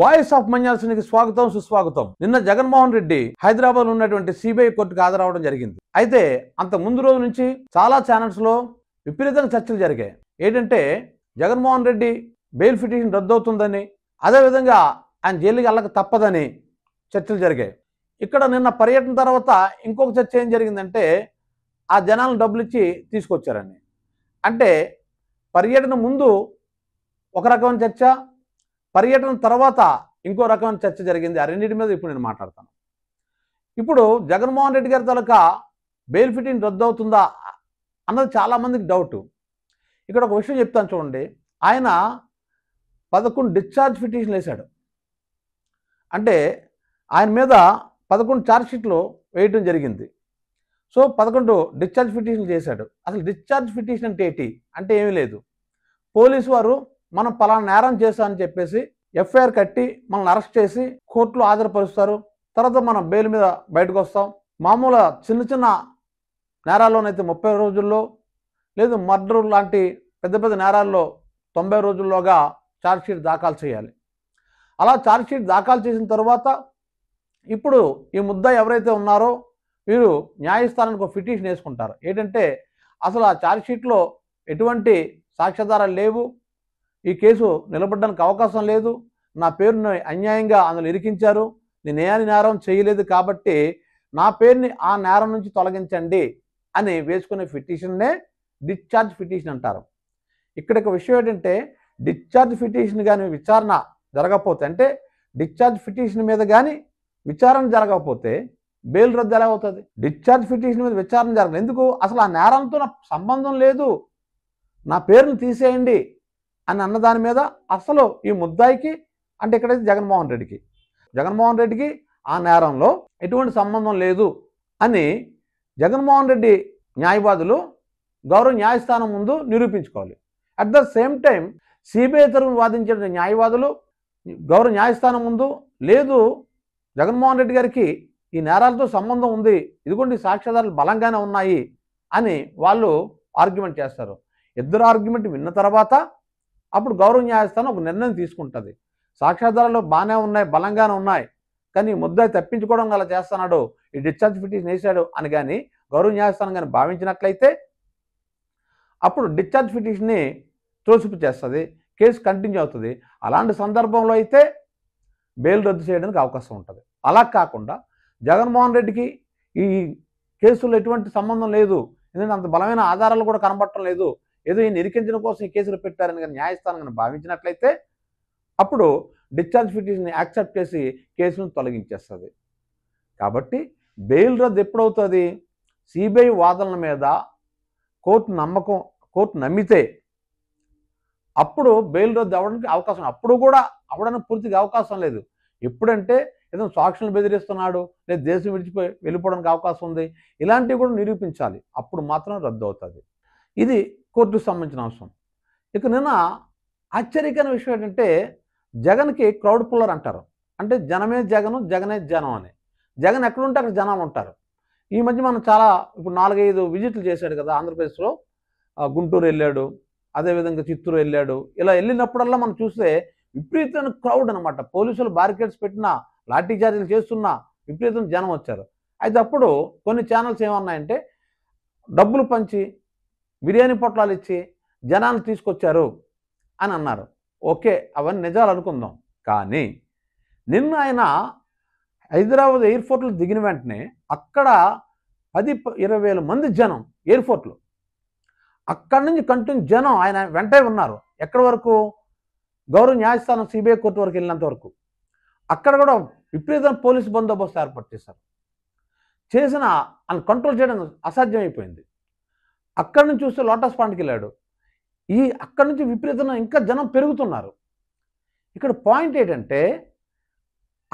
Voice of మన్యాల్సినికి స్వాగతం సుస్వాగతం. నిన్న జగన్మోహన్ రెడ్డి హైదరాబాద్ లో ఉన్నటువంటి సిబిఐ కోర్టుకు హాజరవడం జరిగింది. అయితే అంత ముందు రోజు నుంచి చాలా ఛానల్స్ లో విపరీతంగా చర్చలు జరిగాయి. ఏంటంటే జగన్మోహన్ రెడ్డి బెయిల్ పిటిషన్ రద్దవుతుందని, అదేవిధంగా ఆయన జైలుకి వెళ్ళక తప్పదని చర్చలు జరిగాయి. ఇక్కడ నిన్న పర్యటన తర్వాత ఇంకొక చర్చ ఏం జరిగిందంటే ఆ జనాలను డబ్బులు ఇచ్చి తీసుకొచ్చారని. అంటే పర్యటన ముందు ఒక రకమైన చర్చ, పర్యటన తర్వాత ఇంకో రకమైన చర్చ జరిగింది. ఆ రెండింటి మీద ఇప్పుడు నేను మాట్లాడతాను. ఇప్పుడు జగన్మోహన్ రెడ్డి గారి తాలూకా బెయిల్ పిటిషన్ రద్దు అవుతుందా అన్నది చాలామందికి డౌట్. ఇక్కడ ఒక విషయం చెప్తాను చూడండి. ఆయన 11 డిశ్చార్జ్ పిటిషన్లు వేశాడు. అంటే ఆయన మీద 11 ఛార్జ్షీట్లు వేయటం జరిగింది. సో 11 డిశ్చార్జ్ పిటిషన్లు చేశాడు. అసలు డిశ్చార్జ్ పిటిషన్ అంటే ఏంటి అంటే ఏమీ లేదు. పోలీసు వారు మనం పలానా నేరం చేశామని చెప్పేసి ఎఫ్ఐఆర్ కట్టి మనల్ని అరెస్ట్ చేసి కోర్టులో హాజరుపరుస్తారు. తర్వాత మనం బెయిల్ మీద బయటకు వస్తాం. మామూలు చిన్న చిన్న నేరాల్లోనైతే 30 రోజుల్లో, లేదు మర్డర్ లాంటి పెద్ద పెద్ద నేరాల్లో 90 రోజుల్లోగా ఛార్జ్షీట్ దాఖలు చేయాలి. అలా ఛార్జ్షీట్ దాఖలు చేసిన తర్వాత ఇప్పుడు ఈ ముద్దాయి ఎవరైతే ఉన్నారో వీరు న్యాయస్థానానికి ఒక పిటిషన్ వేసుకుంటారు. ఏంటంటే అసలు ఆ ఛార్జ్షీట్లో ఎటువంటి సాక్ష్యాధారాలు లేవు, ఈ కేసు నిలబడడానికి అవకాశం లేదు, నా పేరుని అన్యాయంగా అందులో ఇరికించారు, నేను ఏ నేరం చేయలేదు కాబట్టి నా పేరుని ఆ నేరం నుంచి తొలగించండి అని వేసుకునే పిటిషన్నే డిశ్చార్జ్ పిటిషన్ అంటారు. ఇక్కడ ఒక విషయం ఏంటంటే డిశ్చార్జ్ పిటిషన్ కానీ విచారణ జరగకపోతే, అంటే డిశ్చార్జ్ పిటిషన్ మీద కానీ విచారణ జరగకపోతే బెయిల్ రద్దు ఎలా అవుతుంది? డిశ్చార్జ్ పిటిషన్ మీద విచారణ జరగదు. ఎందుకు? అసలు ఆ నేరంతో నాకు సంబంధం లేదు, నా పేరును తీసేయండి అని అన్నదాని మీద అసలు ఈ ముద్దాయికి, అంటే ఇక్కడైతే జగన్మోహన్ రెడ్డికి ఆ నేరంలో ఎటువంటి సంబంధం లేదు అని జగన్మోహన్ రెడ్డి న్యాయవాదులు గౌరవ న్యాయస్థానం ముందు నిరూపించుకోవాలి. At the same time CBI తరఫున వాదించిన న్యాయవాదులు గౌరవ న్యాయస్థానం ముందు లేదు, జగన్మోహన్ రెడ్డి గారికి ఈ నేరాలతో సంబంధం ఉంది, ఇదిగోండి సాక్ష్యాధారాలు బలంగానే ఉన్నాయి అని వాళ్ళు ఆర్గ్యుమెంట్ చేస్తారు. ఇద్దరు ఆర్గ్యుమెంట్ విన్న తర్వాత అప్పుడు గౌరవ న్యాయస్థానం ఒక నిర్ణయం తీసుకుంటుంది. సాక్ష్యాధారాలు బాగానే ఉన్నాయి, బలంగానే ఉన్నాయి, కానీ ముద్దాయి తప్పించుకోవడం అలా చేస్తున్నాడు, ఈ డిశ్చార్జ్ పిటిషన్ వేశాడు అని కానీ గౌరవ న్యాయస్థానం కానీ భావించినట్లయితే అప్పుడు డిశ్చార్జ్ పిటిషన్ని త్రోసిపు చేస్తుంది, కేసు కంటిన్యూ అవుతుంది. అలాంటి సందర్భంలో అయితే బెయిల్ రద్దు చేయడానికి అవకాశం ఉంటుంది. అలా కాకుండా జగన్మోహన్ రెడ్డికి ఈ కేసులో ఎటువంటి సంబంధం లేదు, ఎందుకంటే అంత బలమైన ఆధారాలు కూడా కనబడటం లేదు, ఏదో ఈ నిరికించడం కోసం ఈ కేసులు పెట్టారని కానీ న్యాయస్థానం కానీ భావించినట్లయితే అప్పుడు డిశ్చార్జ్ పిటిషన్ని యాక్సెప్ట్ చేసి కేసును తొలగించేస్తుంది. కాబట్టి బెయిల్ రద్దు ఎప్పుడవుతుంది? సిబిఐ వాదనల మీద కోర్టు నమ్మితే అప్పుడు బెయిల్ రద్దు అవ్వడానికి అవకాశం, అప్పుడు కూడా అవ్వడానికి పూర్తిగా అవకాశం లేదు. ఎప్పుడంటే ఏదో సాక్షులను బెదిరిస్తున్నాడు, లేదా దేశం విడిచిపోయి వెళ్ళిపోవడానికి అవకాశం ఉంది, ఇలాంటివి కూడా నిరూపించాలి, అప్పుడు మాత్రం రద్దు అవుతుంది. ఇది కోర్టుకు సంబంధించిన అంశం. ఇక నిన్న ఆశ్చర్యకరమైన విషయం ఏంటంటే జగన్కి క్రౌడ్ పుల్లర్ అంటారు. అంటే జనమే జగను, జగనే జనం అని. జగన్ ఎక్కడుంటే అక్కడ జనం ఉంటారు. ఈ మధ్య మనం చాలా ఇప్పుడు 4-5 విజిట్లు చేశాడు కదా ఆంధ్రప్రదేశ్లో. గుంటూరు వెళ్ళాడు, అదేవిధంగా చిత్తూరు వెళ్ళాడు. ఇలా వెళ్ళినప్పుడల్లా మనం చూస్తే విపరీతమైన క్రౌడ్ అనమాట. పోలీసులు బారికేడ్స్ పెట్టినా, లాఠీ చార్జీలు చేస్తున్నా విపరీతం జనం వచ్చారు. అయితే అప్పుడు కొన్ని ఛానల్స్ ఏమన్నాయంటే డబ్బులు పంచి బిర్యానీ పొట్లాలు ఇచ్చి జనాన్ని తీసుకొచ్చారు అని అన్నారు. ఓకే, అవన్నీ నిజాలు అనుకుందాం. కానీ నిన్న ఆయన హైదరాబాద్ ఎయిర్పోర్ట్లో దిగిన వెంటనే అక్కడ 10-20 వేల మంది జనం ఎయిర్పోర్ట్లో, అక్కడి నుంచి కంటిన్యూ జనం ఆయన వెంటే ఉన్నారు. ఎక్కడి వరకు? గౌరవ న్యాయస్థానం సిబిఐ కోర్టు వరకు వెళ్ళినంత వరకు. అక్కడ కూడా విపరీతమైన పోలీసు బందోబస్తు ఏర్పాటు చేసిన ఆయన కంట్రోల్ చేయడం అసాధ్యమైపోయింది. అక్కడి నుంచి చూస్తే లోటస్ పాండ్కి వెళ్ళాడు. అక్కడి నుంచి విపరీతంగా ఇంకా జనం పెరుగుతున్నారు. ఇక్కడ పాయింట్ ఏంటంటే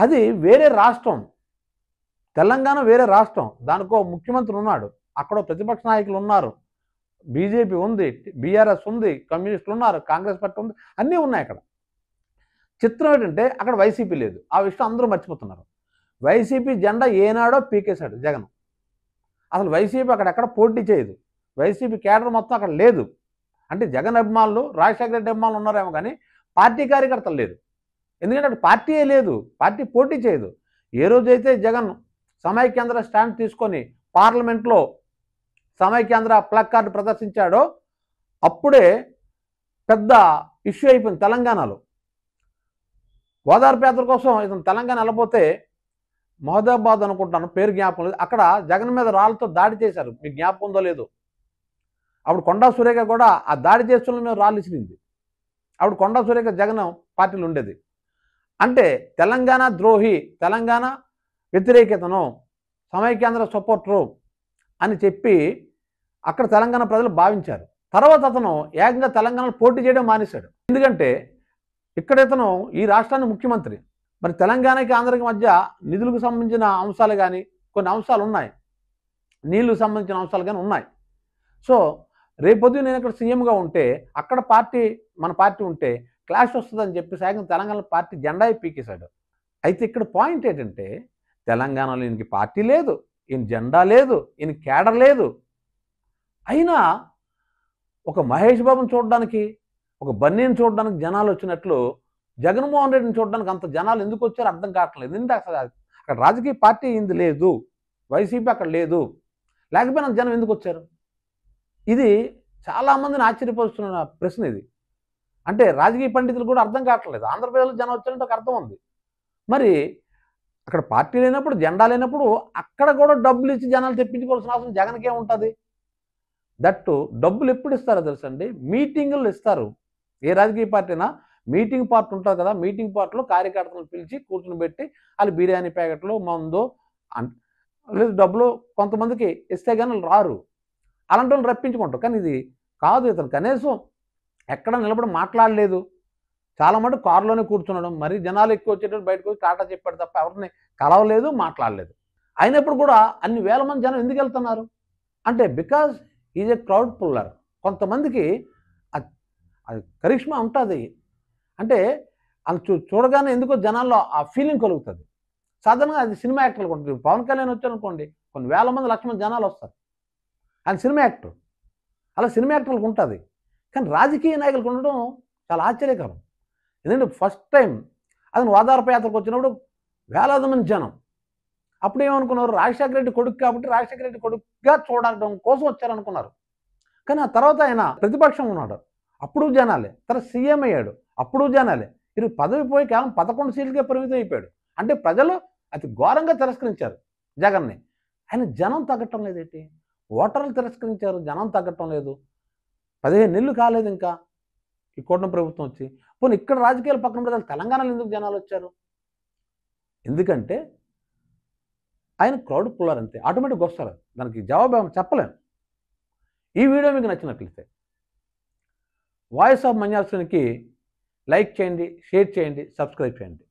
అది వేరే రాష్ట్రం, తెలంగాణ వేరే రాష్ట్రం, దానికో ముఖ్యమంత్రి ఉన్నాడు, అక్కడ ప్రతిపక్ష నాయకులు ఉన్నారు, బీజేపీ ఉంది, బీఆర్ఎస్ ఉంది, కమ్యూనిస్టులు ఉన్నారు, కాంగ్రెస్ పార్టీ ఉంది, అన్నీ ఉన్నాయి అక్కడ. చిత్రం ఏంటంటే అక్కడ వైసీపీ లేదు. ఆ విషయం అందరూ మర్చిపోతున్నారు. వైసీపీ జెండా ఏనాడో పీకేశాడు జగన్. అసలు వైసీపీ అక్కడెక్కడ పోటీ చేయదు. వైసీపీ కేడర్ మొత్తం అక్కడ లేదు. అంటే జగన్ అభిమానులు, రాజశేఖర రెడ్డి అభిమానులు ఉన్నారేమో కానీ పార్టీ కార్యకర్తలు లేరు. ఎందుకంటే అక్కడ పార్టీయే లేదు, పార్టీ పోటీ చేయదు. ఏ రోజైతే జగన్ సమైక్యాంధ్ర స్టాండ్ తీసుకొని పార్లమెంట్లో సమైక్యాంధ్ర ప్లగ్ కార్డు ప్రదర్శించాడో అప్పుడే పెద్ద ఇష్యూ అయిపోయింది తెలంగాణలో. గోదావరి యాత్ర కోసం ఇతను తెలంగాణ వెళ్ళబోతే మహదాబాద్ అనుకుంటాను, పేరు జ్ఞాపకం లేదు, అక్కడ జగన్ మీద రాళ్ళతో దాడి చేశారు. మీకు జ్ఞాపకం ఉందో లేదో. అప్పుడు కొండా సురేఖ కూడా ఆ దాడి చేస్తున్న మీద రాళ్ళు ఇచ్చింది. అప్పుడు కొండా సురేఖ జగన్ పార్టీలు ఉండేది. అంటే తెలంగాణ ద్రోహి, తెలంగాణ వ్యతిరేకతను, సమైక్యాంధ్ర సపోర్టరు అని చెప్పి అక్కడ తెలంగాణ ప్రజలు భావించారు. తర్వాత అతను ఏకంగా తెలంగాణలో పోటీ చేయడం మానేశాడు. ఎందుకంటే ఇక్కడ ఇతను ఈ రాష్ట్రానికి ముఖ్యమంత్రి. మరి తెలంగాణకి ఆంధ్రకి మధ్య నిధులకు సంబంధించిన అంశాలు కానీ కొన్ని అంశాలు ఉన్నాయి, నీళ్లకు సంబంధించిన అంశాలు కానీ ఉన్నాయి. సో రేపొద్దు నేను ఇక్కడ సీఎంగా ఉంటే అక్కడ పార్టీ మన పార్టీ ఉంటే క్లాష్ వస్తుందని చెప్పి ఏకంగా తెలంగాణ పార్టీ జెండా పీకేశాడు. అయితే ఇక్కడ పాయింట్ ఏంటంటే తెలంగాణలో ఈయనకి పార్టీ లేదు, ఈయన జెండా లేదు, ఈయన కేడర్ లేదు. అయినా ఒక మహేష్ బాబుని చూడడానికి, ఒక బన్నీని చూడడానికి జనాలు వచ్చినట్లు జగన్మోహన్ రెడ్డిని చూడడానికి అంత జనాలు ఎందుకు వచ్చారో అర్థం కావట్లేదు. ఎందుకంటే అసలు అక్కడ రాజకీయ పార్టీ ఇంది లేదు, వైసీపీ అక్కడ లేదు, లేకపోయినా జనం ఎందుకు వచ్చారు? ఇది చాలామందిని ఆశ్చర్యపరుస్తున్న ప్రశ్న ఇది. అంటే రాజకీయ పండితులు కూడా అర్థం కావట్లేదు. ఆంధ్రప్రదేశ్లో జనం వచ్చారంటే ఒక అర్థం ఉంది. మరి అక్కడ పార్టీ లేనప్పుడు, జెండా లేనప్పుడు అక్కడ కూడా డబ్బులు ఇచ్చి జనాలు తెప్పించుకోవాల్సిన అవసరం జగన్కే ఉంటుంది. దట్టు డబ్బులు ఎప్పుడు ఇస్తారో తెలుసండి, మీటింగులు ఇస్తారు. ఏ రాజకీయ పార్టీ అయినా మీటింగ్ పార్ట్ ఉంటుంది కదా, మీటింగ్ పార్ట్లో కార్యకర్తలను పిలిచి కూర్చుని పెట్టి వాళ్ళు బిర్యానీ ప్యాకెట్లు, మందు లేదు డబ్బులు కొంతమందికి ఇస్తే కానీ రారు. అలాంటి వాళ్ళు రప్పించుకుంటారు. కానీ ఇది కాదు. ఇతను కనీసం ఎక్కడ నిలబడి మాట్లాడలేదు. చాలా మటుకు కారులోనే కూర్చున్నాడు. మరి జనాలు ఎక్కువ వచ్చేటప్పుడు బయటకు వచ్చి టాటా చెప్పాడు తప్ప ఎవరిని కలవలేదు, మాట్లాడలేదు. అయినప్పుడు కూడా అన్ని వేల మంది జనం ఎందుకు వెళ్తున్నారు అంటే because is a crowd puller. కొంతమందికి అది కరిష్మా ఉంటుంది. అంటే అది చూడగానే ఎందుకో జనాల్లో ఆ ఫీలింగ్ కలుగుతుంది. సాధారణంగా అది సినిమా యాక్టర్లకు ఉంటుంది. పవన్ కళ్యాణ్ వచ్చారనుకోండి, కొన్ని వేల మంది, లక్ష మంది జనాలు వస్తారు. ఆయన సినిమా యాక్టర్, అలా సినిమా యాక్టర్లకు ఉంటుంది. కానీ రాజకీయ నాయకులకు ఉండడం చాలా ఆశ్చర్యకరం. ఎందుకంటే ఫస్ట్ టైం అతను ఓదార్పు యాత్రకు వచ్చినప్పుడు వేలాది మంది జనం. అప్పుడు ఏమనుకున్నారు, రాజశేఖర రెడ్డి కొడుకు కాబట్టి రాజశేఖర రెడ్డి కొడుకుగా చూడడం కోసం వచ్చారనుకున్నారు. కానీ ఆ తర్వాత ఆయన ప్రతిపక్షం ఉన్నాడు, అప్పుడు జనాలే. తర్వాత సీఎం అయ్యాడు, అప్పుడు జనాలే. ఇది పదవి పోయి కేవలం 11 సీట్లకే పరిమితం అయిపోయాడు. అంటే ప్రజలు అతి ఘోరంగా తిరస్కరించారు జగన్ని. ఆయన జనం తగ్గటం లేదేంటి? ఓటర్లు తిరస్కరించారు, జనం తగ్గటం లేదు. 15 నెలలు కాలేదు ఇంకా ఈ కూటమి ప్రభుత్వం వచ్చి. పోనీ ఇక్కడ రాజకీయాలు పక్కన ప్రజలు తెలంగాణలో ఎందుకు జనాలు వచ్చారు? ఎందుకంటే ఆయన క్రౌడ్ పుల్లర్ అంతే, ఆటోమేటిక్గా వస్తారు. దానికి జవాబు చెప్పలేం. ఈ వీడియో మీకు నచ్చినట్లయితే వాయిస్ ఆఫ్ మంజాల్ శ్రీనికి లైక్ చేయండి, షేర్ చేయండి, సబ్స్క్రైబ్ చేయండి.